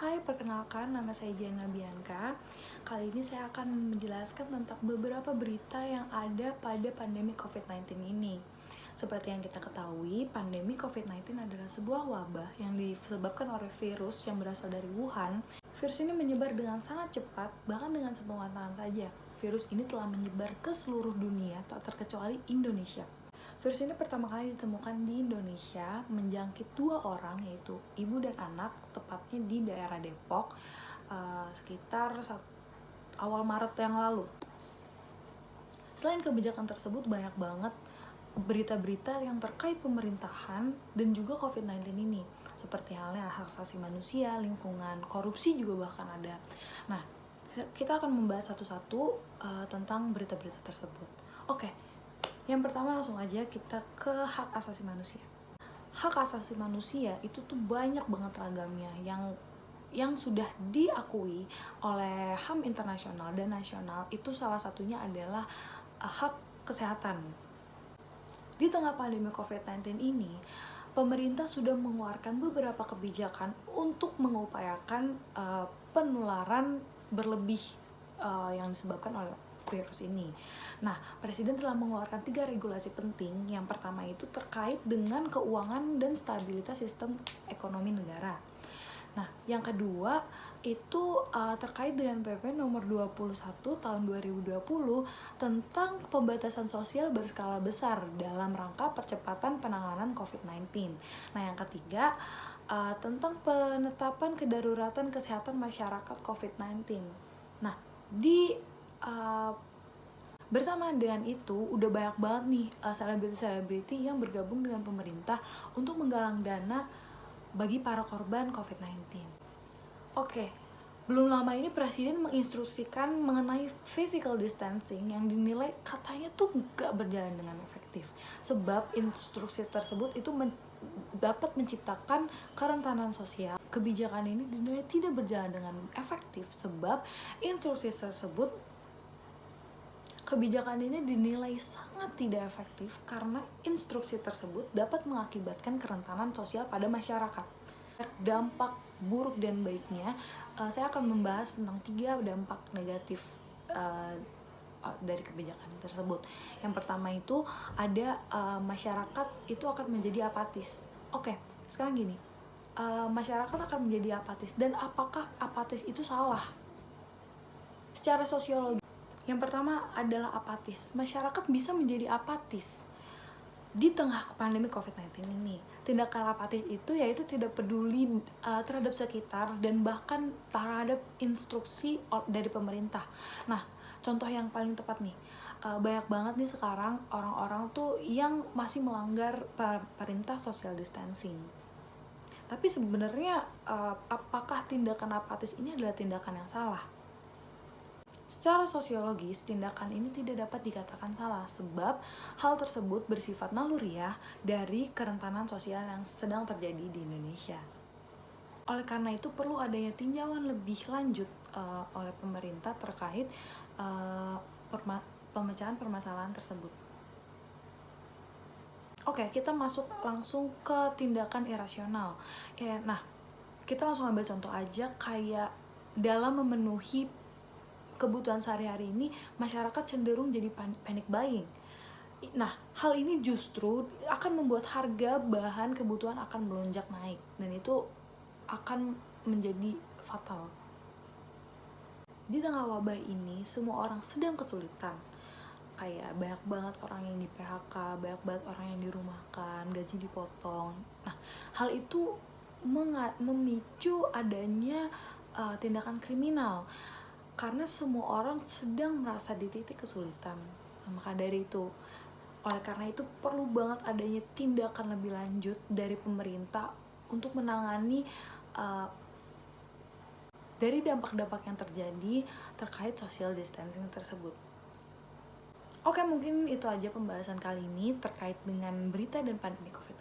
Hai, perkenalkan nama saya Jana Bianca. Kali ini saya akan menjelaskan tentang beberapa berita yang ada pada pandemi COVID-19 ini. Seperti yang kita ketahui, pandemi COVID-19 adalah sebuah wabah yang disebabkan oleh virus yang berasal dari Wuhan. Virus ini menyebar dengan sangat cepat, bahkan dengan sentuhan tangan saja. Virus ini telah menyebar ke seluruh dunia, tak terkecuali Indonesia. Virus ini pertama kali ditemukan di Indonesia, menjangkit 2 orang, yaitu ibu dan anak, tepatnya di daerah Depok, sekitar awal Maret yang lalu. Selain kebijakan tersebut, banyak banget berita-berita yang terkait pemerintahan dan juga COVID-19 ini, seperti halnya hak asasi manusia, lingkungan, korupsi juga bahkan ada. Nah, kita akan membahas satu-satu tentang berita-berita tersebut. Oke. Yang pertama langsung aja kita ke hak asasi manusia. Hak asasi manusia itu tuh banyak banget ragamnya yang sudah diakui oleh HAM internasional dan nasional. Itu salah satunya adalah hak kesehatan. Di tengah pandemi COVID-19 ini, pemerintah sudah mengeluarkan beberapa kebijakan untuk mengupayakan penularan berlebih yang disebabkan oleh virus ini. Nah, Presiden telah mengeluarkan 3 regulasi penting. Yang pertama itu terkait dengan keuangan dan stabilitas sistem ekonomi negara. Nah, yang kedua itu terkait dengan PP nomor 21 tahun 2020 tentang pembatasan sosial berskala besar dalam rangka percepatan penanganan COVID-19. Nah, yang ketiga tentang penetapan kedaruratan kesehatan masyarakat COVID-19. Nah, bersamaan dengan itu, udah banyak banget nih selebriti-selebriti yang bergabung dengan pemerintah untuk menggalang dana bagi para korban COVID-19. Oke, belum lama ini Presiden menginstruksikan mengenai physical distancing yang dinilai katanya tuh gak berjalan dengan efektif. Sebab instruksi tersebut itu dapat menciptakan kerentanan sosial. Kebijakan ini dinilai tidak berjalan dengan efektif sebab instruksi tersebut Kebijakan ini dinilai sangat tidak efektif karena instruksi tersebut dapat mengakibatkan kerentanan sosial pada masyarakat. Dampak buruk dan baiknya, saya akan membahas tentang 3 dampak negatif dari kebijakan tersebut. Yang pertama itu ada masyarakat itu akan menjadi apatis. Oke, sekarang gini, masyarakat akan menjadi apatis, dan apakah apatis itu salah? Secara sosiologi, yang pertama adalah apatis. Masyarakat bisa menjadi apatis di tengah pandemi COVID-19 ini. Tindakan apatis itu yaitu tidak peduli terhadap sekitar dan bahkan terhadap instruksi dari pemerintah. Nah, contoh yang paling tepat nih, banyak banget nih sekarang orang-orang tuh yang masih melanggar perintah social distancing. Tapi sebenarnya apakah tindakan apatis ini adalah tindakan yang salah? Secara sosiologis, tindakan ini tidak dapat dikatakan salah sebab hal tersebut bersifat naluriah dari kerentanan sosial yang sedang terjadi di Indonesia. Oleh karena itu perlu adanya tinjauan lebih lanjut oleh pemerintah terkait pemecahan permasalahan tersebut. Oke, kita masuk langsung ke tindakan irasional. Nah, kita langsung ambil contoh aja, kayak dalam memenuhi kebutuhan sehari-hari ini, masyarakat cenderung jadi panic buying. Nah, hal ini justru akan membuat harga bahan kebutuhan akan melonjak naik, dan itu akan menjadi fatal. Di tengah wabah ini, semua orang sedang kesulitan. Kayak banyak banget orang yang di PHK, banyak banget orang yang dirumahkan, gaji dipotong. Nah, hal itu memicu adanya tindakan kriminal karena semua orang sedang merasa di titik kesulitan. Maka dari itu, oleh karena itu perlu banget adanya tindakan lebih lanjut dari pemerintah untuk menangani dari dampak-dampak yang terjadi terkait social distancing tersebut. Oke, mungkin itu aja pembahasan kali ini terkait dengan berita dan pandemi COVID-19.